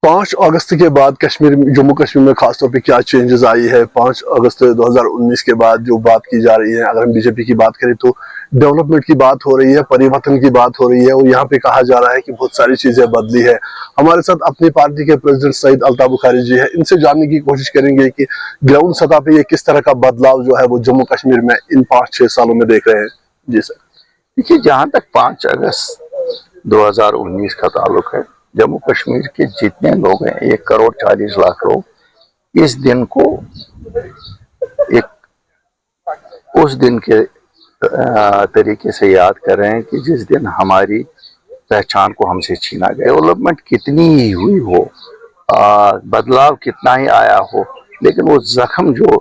5 اگست کے بعد جموں کشمیر میں خاص طور پہ کیا چینجز آئی ہے؟ 5 اگست 2019 کے بعد جو بات کی جا رہی ہے، اگر ہم بی جے پی کی بات کریں تو ڈیولپمنٹ کی بات ہو رہی ہے، پریورتن کی بات ہو رہی ہے، اور یہاں پہ کہا جا رہا ہے کہ بہت ساری چیزیں بدلی ہے۔ ہمارے ساتھ اپنی پارٹی کے پریزیڈنٹ سعید الطاف بخاری جی ہے، ان سے جاننے کی کوشش کریں گے کہ گراؤنڈ سطح پہ یہ کس طرح کا بدلاؤ جو ہے وہ جموں کشمیر میں ان 5-6 سالوں میں دیکھ رہے ہیں۔ جی سر۔ دیکھیے، جہاں تک 5 اگست 2019 کا تعلق ہے، جموں کشمیر کے جتنے لوگ ہیں 1,40,00,000 لوگ اس دن کو اس دن کے طریقے سے یاد کر رہے ہیں کہ جس دن ہماری پہچان کو ہم سے چھینا گیا۔ ڈیولپمنٹ کتنی ہی ہوئی ہو، بدلاؤ کتنا ہی آیا ہو، لیکن وہ زخم جو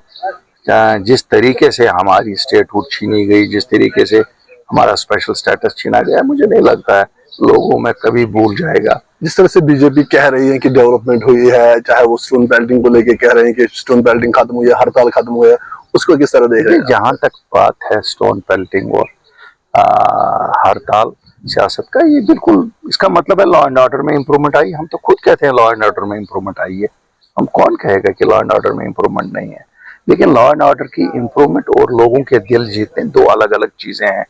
جس طریقے سے ہماری اسٹیٹ ہوڈ چھینی گئی، جس طریقے سے ہمارا اسپیشل سٹیٹس چھینا گیا، مجھے نہیں لگتا ہے لوگوں میں کبھی بھول جائے گا۔ جس طرح سے بی جے پی کہہ رہی ہے کہ ڈیولپمنٹ ہوئی ہے، چاہے وہ اسٹون بیلٹنگ کو لے کے کہہ رہے ہیں کہ اسٹون بیلٹنگ ختم ہوئی ہے، ہڑتال ختم ہوئی ہے، اس کو کس طرح دیکھ رہے ہیں؟ جہاں تک بات ہے اسٹون پیلٹنگ اور ہڑتال سیاست کا، یہ بالکل اس کا مطلب ہے لا اینڈ آرڈر میں امپرومنٹ آئی۔ ہم تو خود کہتے ہیں لا اینڈ آرڈر میں امپرومنٹ آئی ہے، ہم کون کہے گا کہ لا اینڈ آرڈر میں امپرومنٹ نہیں ہے؟ لیکن لا اینڈ آرڈر کی امپرومنٹ اور لوگوں کے دل جیتنے دو الگ الگ چیزیں ہیں۔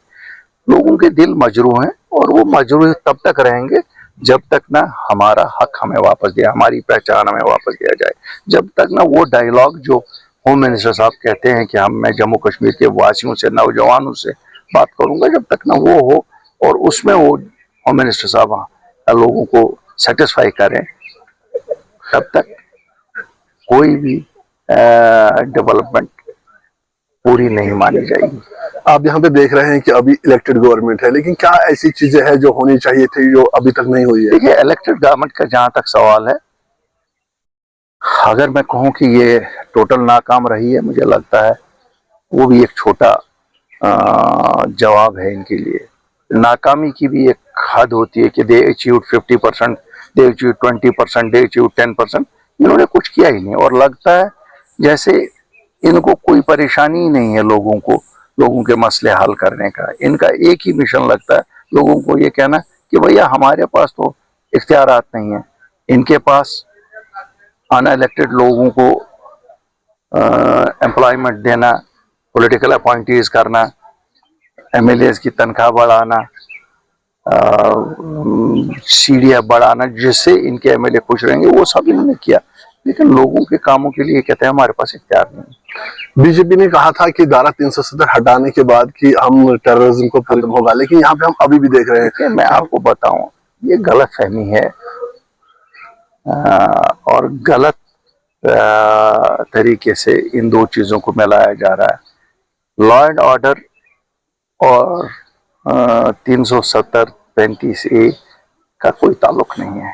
لوگوں کے دل مجروح ہیں، اور وہ مجروح تب تک رہیں گے جب تک نہ ہمارا حق ہمیں واپس دیا، ہماری پہچان ہمیں واپس دیا جائے، جب تک نہ وہ ڈائیلاگ جو ہوم منسٹر صاحب کہتے ہیں کہ میں جموں کشمیر کے واسیوں سے، نوجوانوں سے بات کروں گا، جب تک نہ وہ ہو اور اس میں وہ ہوم منسٹر صاحب لوگوں کو سیٹسفائی کریں، تب تک کوئی بھی ڈیولپمنٹ پوری نہیں مانی جائے گی۔ آپ یہاں پہ دیکھ رہے ہیں کہ ابھی الیکٹڈ گورنمنٹ ہے، لیکن کیا ایسی چیزیں ہیں جو ہونی چاہیے تھی جو ابھی تک نہیں ہوئی ہے؟ دیکھیے، الیکٹڈ گورنمنٹ کا جہاں تک سوال ہے، اگر میں کہوں کہ یہ ٹوٹل ناکام رہی ہے، مجھے لگتا ہے وہ بھی ایک چھوٹا جواب ہے ان کے لیے۔ ناکامی کی بھی ایک حد ہوتی ہے کہ دے اچیوڈ 50%، دے اچیوڈ 20%، دے اچیوڈ 10%، انہوں نے کچھ کیا ہی نہیں، اور لگتا ہے جیسے ان کو کوئی پریشانی ہی نہیں ہے لوگوں کے مسئلے حل کرنے کا۔ ان کا ایک ہی مشن لگتا ہے لوگوں کو یہ کہنا کہ بھیا ہمارے پاس تو اختیارات نہیں ہیں، ان کے پاس ان الیکٹڈ لوگوں کو امپلائمنٹ دینا، پولیٹیکل اپوائنٹیز کرنا، ایم ایل ایز کی تنخواہ بڑھانا، سیڑھیاں بڑھانا، جس سے ان کے ایم ایل اے خوش رہیں گے، وہ سب انہوں نے کیا، لیکن لوگوں کے کاموں کے لیے کہتے ہیں ہمارے پاس اختیار نہیں۔ بی جے پی نے کہا تھا کہ دھارا 370 ہٹانے کے بعد کہ ہم ٹیررزم کو ختم ہوگا، لیکن یہاں پہ ہم ابھی بھی دیکھ رہے ہیں۔ میں آپ کو بتاؤں، یہ غلط فہمی ہے اور غلط طریقے سے ان دو چیزوں کو ملایا جا رہا ہے۔ لا اینڈ آرڈر اور 370-35A کا کوئی تعلق نہیں ہے،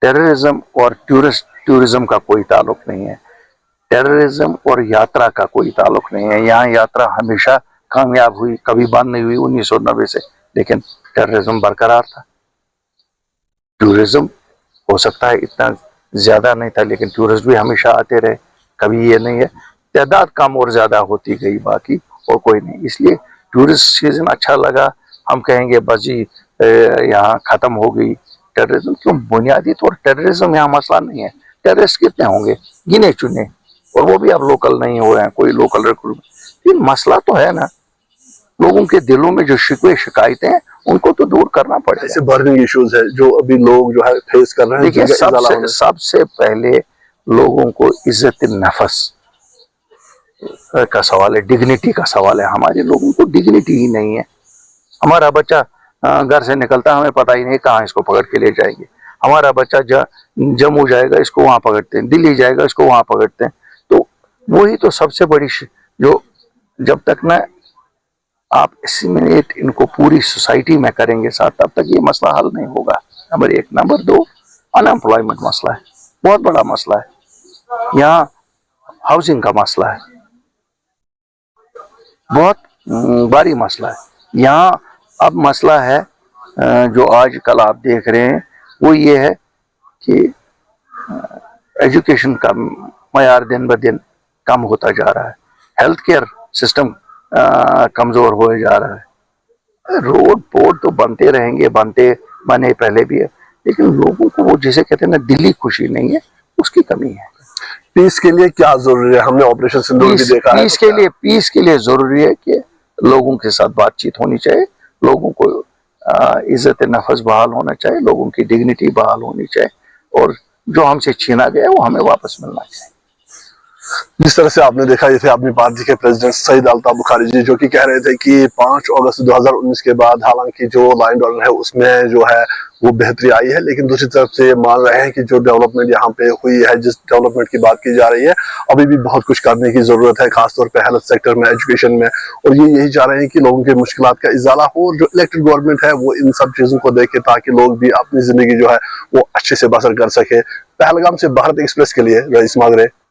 ٹیررزم اور ٹورزم کا کوئی تعلق نہیں ہے، ٹیررزم اور یاترا کا کوئی تعلق نہیں ہے۔ یہاں یاترا ہمیشہ کامیاب ہوئی، کبھی بند نہیں ہوئی 1990 سے، لیکن ٹیررزم برقرار تھا۔ ٹورزم ہو سکتا ہے اتنا زیادہ نہیں تھا، لیکن ٹورسٹ بھی ہمیشہ آتے رہے، کبھی یہ نہیں ہے، تعداد کم اور زیادہ ہوتی گئی، باقی اور کوئی نہیں۔ اس لیے ٹورسٹ سیزن اچھا لگا، ہم کہیں گے بس جی یہاں ختم ہو گئی ٹیررزم، کیوں؟ بنیادی طور ٹیررزم یہاں مسئلہ نہیں ہے۔ ٹیررسٹ کتنے ہوں گے؟ گنے چنے، اور وہ بھی اب لوکل نہیں ہوئے ہیں، کوئی لوکل ریکروٹ۔ یہ مسئلہ تو ہے نا، لوگوں کے دلوں میں جو شکوے شکایتیں ہیں ان کو تو دور کرنا پڑے گا۔ ایسے برننگ ایشوز ہے جو ابھی لوگ جو ہے فیس کر رہے ہیں۔ دیکھیے، سب سے پہلے لوگوں کو عزت نفس کا سوال ہے، ڈگنیٹی کا سوال ہے۔ ہمارے لوگوں کو ڈگنیٹی ہی نہیں ہے۔ ہمارا بچہ گھر سے نکلتا ہے، ہمیں پتہ ہی نہیں کہاں اس کو پکڑ کے لے جائیں گے۔ ہمارا بچہ جموں جائے گا، اس کو وہاں پکڑتے ہیں، دلی جائے گا، اس کو وہاں پکڑتے ہیں۔ تو وہی تو سب سے بڑی جو جب تک نہ آپ اسیمیلیٹ ان کو پوری سوسائٹی میں کریں گے ساتھ، تب تک یہ مسئلہ حل نہیں ہوگا۔ نمبر 1۔ نمبر 2، ان امپلائمنٹ مسئلہ ہے، بہت بڑا مسئلہ ہے۔ یہاں ہاؤسنگ کا مسئلہ ہے، بہت بھاری مسئلہ ہے۔ یہاں اب مسئلہ ہے جو آج کل آپ دیکھ رہے ہیں، وہ یہ ہے کہ ایجوکیشن کا معیار دن بدن کم ہوتا جا رہا ہے، ہیلتھ کیئر سسٹم کمزور ہوئے جا رہا ہے۔ روڈ تو بنتے رہیں گے، بنے پہلے بھی ہے، لیکن لوگوں کو وہ جسے کہتے ہیں نا دلی خوشی نہیں ہے, اس کی کمی ہے. پیس کے لیے کیا ضروری ہے؟ ہم نے آپریشن سندور بھی دیکھا ہے. پیس کے لیے ضروری ہے کہ لوگوں کے ساتھ بات چیت ہونی چاہیے, لوگوں کو عزت نفس بحال ہونا چاہیے, لوگوں کی ڈگنیٹی بحال ہونی چاہیے, اور جو ہم سے چھینا گیا وہ ہمیں واپس ملنا چاہیے. جس طرح سے آپ نے دیکھا, یہ تھے اپنی پارٹی کے پریزیڈنٹ سعید الطاف بخاری جی, جو کہ کہہ رہے تھے کہ 5 اگست 2019 کے بعد حالانکہ جو لا اینڈ آرڈر ہے اس میں جو ہے وہ بہتری آئی ہے, لیکن دوسری طرف سے مان رہے ہیں کہ جو ڈیولپمنٹ یہاں پہ ہوئی ہے, جس ڈیولپمنٹ کی بات کی جا رہی ہے, ابھی بھی بہت کچھ کرنے کی ضرورت ہے, خاص طور پہ ہیلتھ سیکٹر میں, ایجوکیشن میں, اور یہ یہی چاہ رہے ہیں کہ لوگوں کے مشکلات کا ازالہ ہو, اور جو الیکٹڈ گورنمنٹ ہے وہ ان سب چیزوں کو دیکھے تاکہ لوگ بھی اپنی زندگی جو ہے وہ اچھے سے بسر کر سکے. پہلگام سے بھارت ایکسپریس کے لیے رئیس ماگرے.